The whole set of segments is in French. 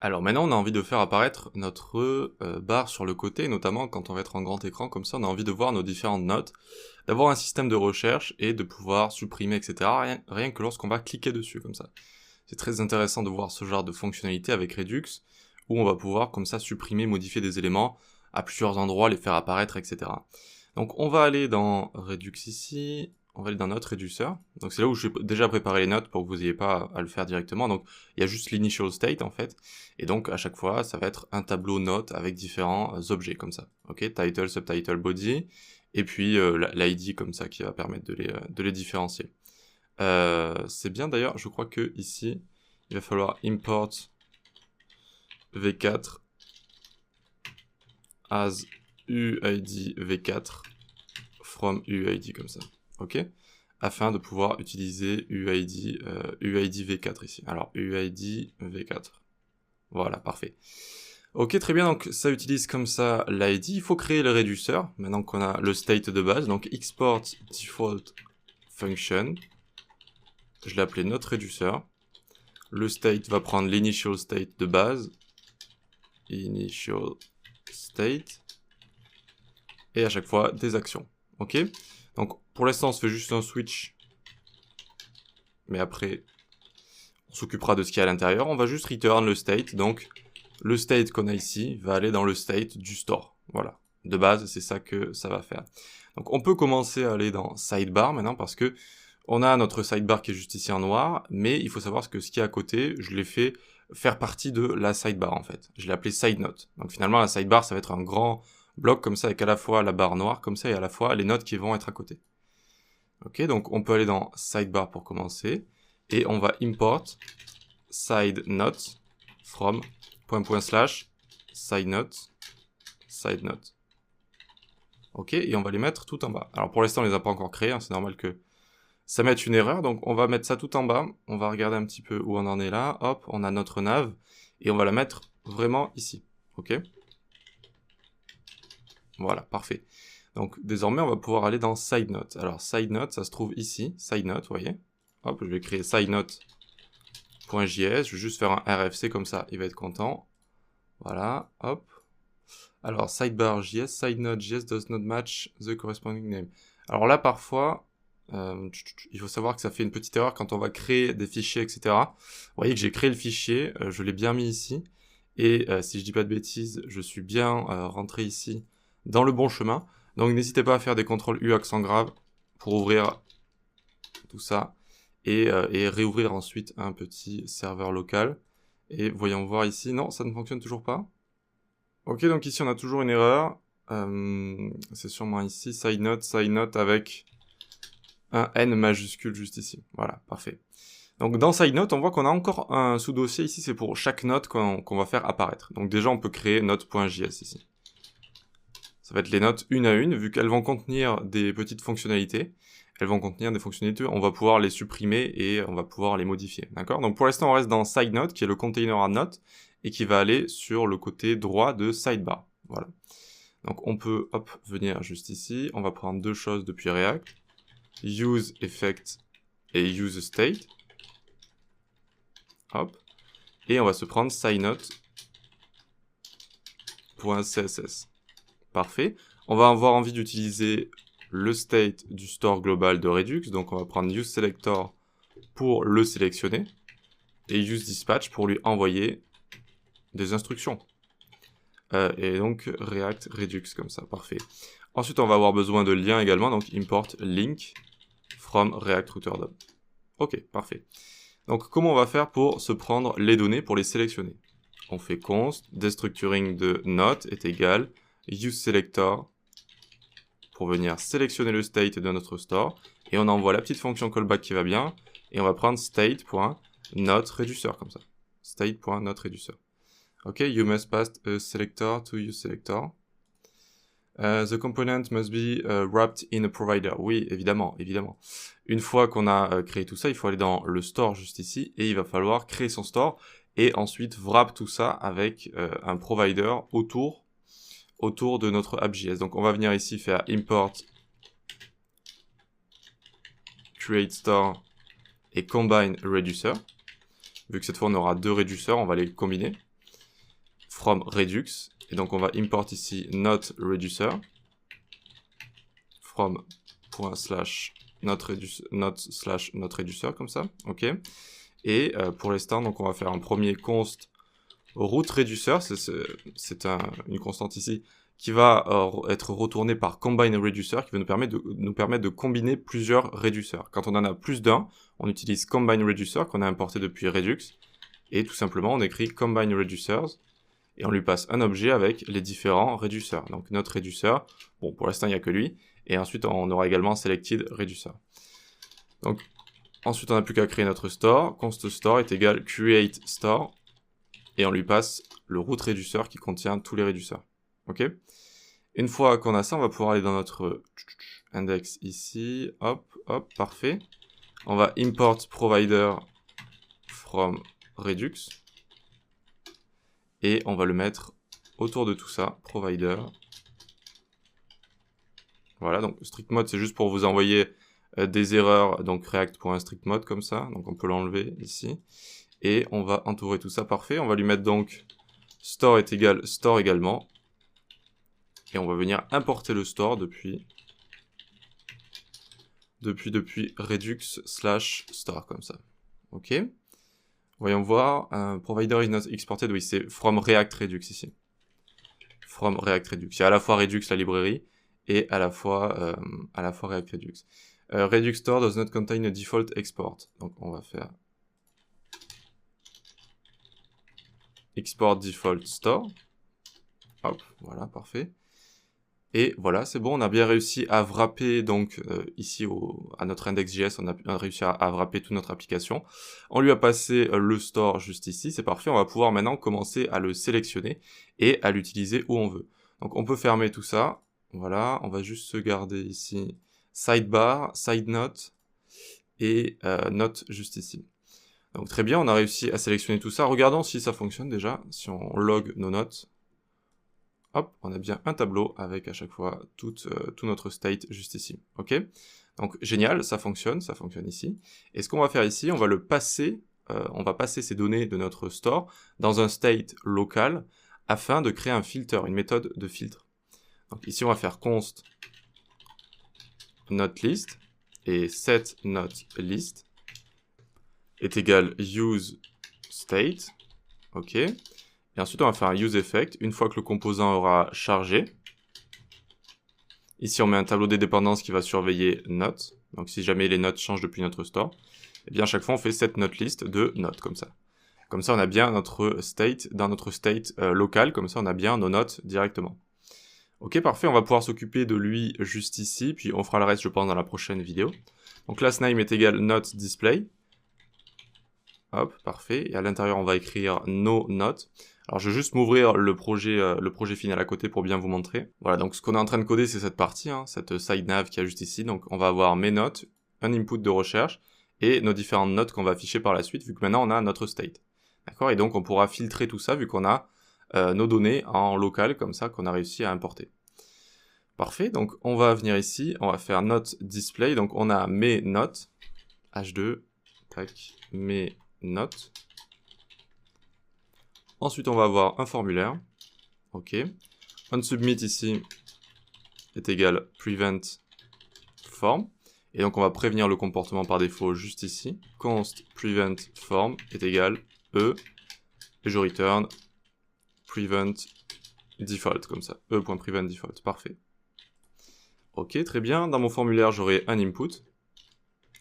Alors maintenant, on a envie de faire apparaître notre barre sur le côté, notamment quand on va être en grand écran, comme ça on a envie de voir nos différentes notes, d'avoir un système de recherche et de pouvoir supprimer, etc. Rien que lorsqu'on va cliquer dessus, comme ça. C'est très intéressant de voir ce genre de fonctionnalité avec Redux, où on va pouvoir comme ça supprimer, modifier des éléments à plusieurs endroits, les faire apparaître, etc. Donc on va aller dans Redux ici, on va aller dans notre réducteur. Donc c'est là où j'ai déjà préparé les notes pour que vous n'ayez pas à le faire directement. Donc il y a juste l'initial state en fait. Et donc à chaque fois, ça va être un tableau notes avec différents objets comme ça. Ok, title, subtitle, body. Et puis l'ID comme ça qui va permettre de les différencier. C'est bien d'ailleurs, je crois que ici, il va falloir import v4 as UID v4 from UID comme ça, ok, afin de pouvoir utiliser UID v4 ici. Alors UID v4, voilà, parfait. Ok, très bien, donc ça utilise comme ça l'ID. Il faut créer le réducteur, maintenant qu'on a le state de base, donc export default function. Je l'ai appelé notre réducteur. Le state va prendre l'initial state de base. Initial state. Et à chaque fois, des actions. Ok? Donc, pour l'instant, on se fait juste un switch. Mais après, on s'occupera de ce qu'il y a à l'intérieur. On va juste return le state. Donc, le state qu'on a ici va aller dans le state du store. Voilà. De base, c'est ça que ça va faire. Donc, on peut commencer à aller dans sidebar maintenant parce que on a notre sidebar qui est juste ici en noir, mais il faut savoir que ce qui est à côté, je l'ai fait faire partie de la sidebar en fait. Je l'ai appelé side note. Donc finalement, la sidebar, ça va être un grand bloc comme ça avec à la fois la barre noire comme ça et à la fois les notes qui vont être à côté. Ok, donc on peut aller dans sidebar pour commencer et on va import side note from // side note. Ok, et on va les mettre tout en bas. Alors pour l'instant, on les a pas encore créés, hein, c'est normal que ça mette une erreur, donc on va mettre ça tout en bas, on va regarder un petit peu où on en est là, hop, on a notre nav, et on va la mettre vraiment ici, ok? Voilà, parfait. Donc désormais, on va pouvoir aller dans side note. Alors side note, ça se trouve ici, side note, vous voyez? Hop, je vais créer side note.js, je vais juste faire un RFC comme ça, il va être content. Voilà, hop. Alors sidebar.js, side note.js does not match the corresponding name. Alors là, parfois, il faut savoir que ça fait une petite erreur quand on va créer des fichiers, etc. Vous voyez que j'ai créé le fichier, je l'ai bien mis ici, et si je dis pas de bêtises, je suis bien rentré ici dans le bon chemin. Donc n'hésitez pas à faire des CTRL U accent grave pour ouvrir tout ça, et réouvrir ensuite un petit serveur local. Et voyons voir ici, non, ça ne fonctionne toujours pas. Ok, donc ici on a toujours une erreur. C'est sûrement ici, side note avec un N majuscule juste ici. Voilà, parfait. Donc dans SideNote, on voit qu'on a encore un sous-dossier ici, c'est pour chaque note qu'on va faire apparaître. Donc déjà, on peut créer note.js ici. Ça va être les notes une à une, vu qu'elles vont contenir des petites fonctionnalités. Elles vont contenir des fonctionnalités, on va pouvoir les supprimer et on va pouvoir les modifier. D'accord? Donc pour l'instant, on reste dans SideNote, qui est le container à notes, et qui va aller sur le côté droit de Sidebar. Voilà. Donc on peut, hop, venir juste ici. On va prendre deux choses depuis React. Use effect et use state. Hop. Et on va se prendre sideNote.css. Parfait. On va avoir envie d'utiliser le state du store global de Redux. Donc on va prendre useSelector pour le sélectionner. Et useDispatch pour lui envoyer des instructions. Et donc React Redux comme ça. Parfait. Ensuite on va avoir besoin de liens également. Donc import link from React Router DOM. Ok, parfait. Donc comment on va faire pour se prendre les données, pour les sélectionner? On fait const, destructuring de note est égal useSelector pour venir sélectionner le state de notre store, et on envoie la petite fonction callback qui va bien, et on va prendre state.noteReducer comme ça. State.noteReducer. Ok, you must pass a selector to useSelector. The component must be wrapped in a provider. Oui, évidemment, évidemment. Une fois qu'on a créé tout ça, il faut aller dans le store juste ici, et il va falloir créer son store, et ensuite wrap tout ça avec un provider autour de notre app.js. Donc on va venir ici faire import create store et combine reducer. Vu que cette fois on aura deux réduceurs, on va les combiner. from Redux. Et donc on va import ici note reducer from ./note reducer comme ça, ok. Et pour l'instant, donc on va faire un premier const root reducer, c'est une constante ici qui va être retournée par combine reducer, qui va nous permettre de combiner plusieurs réduceurs. Quand on en a plus d'un, on utilise combine reducer qu'on a importé depuis Redux, et tout simplement on écrit combine reducers, et on lui passe un objet avec les différents réduceurs. Donc notre réduceur, bon pour l'instant il n'y a que lui, et ensuite on aura également selected reducer. Donc ensuite on n'a plus qu'à créer notre store, const store est égal create store, et on lui passe le root reducer qui contient tous les réduceurs. Ok. Une fois qu'on a ça, on va pouvoir aller dans notre index ici, hop, hop, parfait. On va import provider from Redux, et on va le mettre autour de tout ça, provider. Voilà, donc strict mode c'est juste pour vous envoyer des erreurs, donc react.strict-mode comme ça, donc on peut l'enlever ici. Et on va entourer tout ça, parfait. On va lui mettre donc store est égal store également. Et on va venir importer le store depuis Redux/store comme ça. Ok. Voyons voir, provider is not exported, oui c'est from React Redux ici. From React Redux. Il y a à la fois Redux la librairie et à la fois React Redux. Redux store does not contain a default export. Donc on va faire export default store. Hop, voilà, parfait. Et voilà, c'est bon, on a bien réussi à wrapper, donc ici à notre index.js, on a réussi à wrapper toute notre application. On lui a passé le store juste ici, c'est parfait, on va pouvoir maintenant commencer à le sélectionner et à l'utiliser où on veut. Donc on peut fermer tout ça, voilà, on va juste se garder ici sidebar, side note et note juste ici. Donc très bien, on a réussi à sélectionner tout ça. Regardons si ça fonctionne déjà, si on log nos notes. Hop, on a bien un tableau avec à chaque fois tout notre state juste ici. Ok. Donc génial, ça fonctionne ici. Et ce qu'on va faire ici, on va passer ces données de notre store dans un state local afin de créer un filter, une méthode de filtre. Donc ici, on va faire const notelist et set notelist est égal use state. Ok. Et ensuite, on va faire un useEffect une fois que le composant aura chargé. Ici, on met un tableau des dépendances qui va surveiller notes. Donc, si jamais les notes changent depuis notre store, eh bien, à chaque fois, on fait cette notelist de notes, comme ça. Comme ça, on a bien notre state dans notre state local. Comme ça, on a bien nos notes directement. Ok, parfait. On va pouvoir s'occuper de lui juste ici. Puis, on fera le reste, je pense, dans la prochaine vidéo. Donc, class name est égal noteDisplay. Hop, parfait. Et à l'intérieur, on va écrire no note. Alors, je vais juste m'ouvrir le projet final à côté pour bien vous montrer. Voilà, donc ce qu'on est en train de coder, c'est cette partie, hein, cette side nav qui est juste ici. Donc, on va avoir mes notes, un input de recherche et nos différentes notes qu'on va afficher par la suite, vu que maintenant on a notre state. D'accord? Et donc, on pourra filtrer tout ça, vu qu'on a nos données en local, comme ça, qu'on a réussi à importer. Parfait, donc on va venir ici, on va faire note display. Donc, on a mes notes, h2, tac, mes notes. Ensuite, on va avoir un formulaire. Ok. OnSubmit ici est égal prevent form. Et donc, on va prévenir le comportement par défaut juste ici. Const prevent form est égal e. Et je return prevent default, comme ça. e.prevent default. Parfait. Ok, très bien. Dans mon formulaire, j'aurai un input.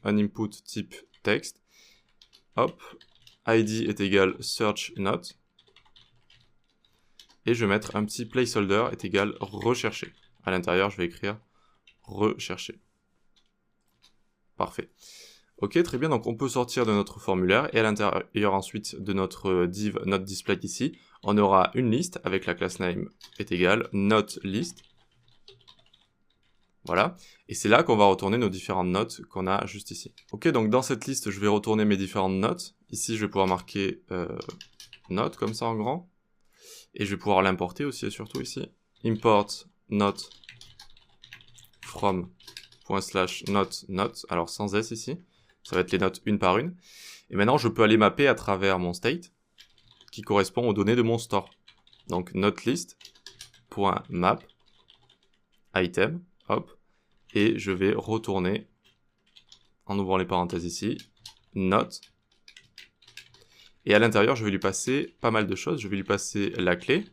Un input type text. Hop. ID est égal search note. Et je vais mettre un petit placeholder est égal rechercher. À l'intérieur, je vais écrire rechercher. Parfait. Ok, très bien. Donc, on peut sortir de notre formulaire et à l'intérieur ensuite de notre div noteDisplay ici, on aura une liste avec la class name est égal noteList. Voilà. Et c'est là qu'on va retourner nos différentes notes qu'on a juste ici. Ok, donc dans cette liste, je vais retourner mes différentes notes. Ici, je vais pouvoir marquer note comme ça en grand. Et je vais pouvoir l'importer aussi et surtout ici. Import note from ./note, alors sans s ici. Ça va être les notes une par une. Et maintenant, je peux aller mapper à travers mon state qui correspond aux données de mon store. Donc notelist.map item, hop, et je vais retourner, en ouvrant les parenthèses ici, note. Et à l'intérieur, je vais lui passer pas mal de choses. Je vais lui passer la clé,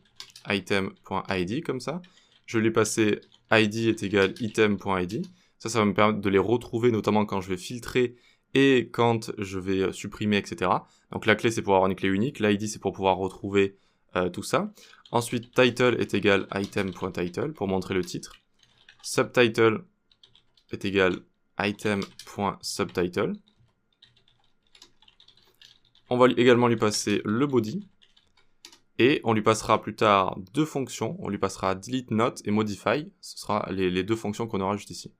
item.id, comme ça. Je vais lui passer id est égal item.id. Ça va me permettre de les retrouver, notamment quand je vais filtrer et quand je vais supprimer, etc. Donc la clé, c'est pour avoir une clé unique. L'id, c'est pour pouvoir retrouver tout ça. Ensuite, title est égal item.title, pour montrer le titre. Subtitle est égal item.subtitle. On va également lui passer le body. Et on lui passera plus tard deux fonctions. On lui passera delete note et modify. Ce sera les deux fonctions qu'on aura juste ici.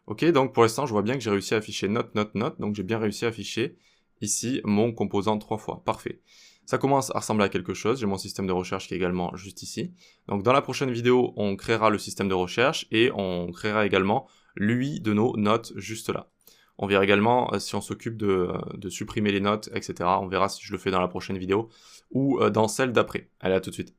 Ok, donc pour l'instant, je vois bien que j'ai réussi à afficher note, note, note. Donc j'ai bien réussi à afficher ici mon composant 3 fois. Parfait. Ça commence à ressembler à quelque chose. J'ai mon système de recherche qui est également juste ici. Donc dans la prochaine vidéo, on créera le système de recherche et on créera également l'UI de nos notes juste là. On verra également si on s'occupe de supprimer les notes, etc. On verra si je le fais dans la prochaine vidéo ou dans celle d'après. Allez, à tout de suite.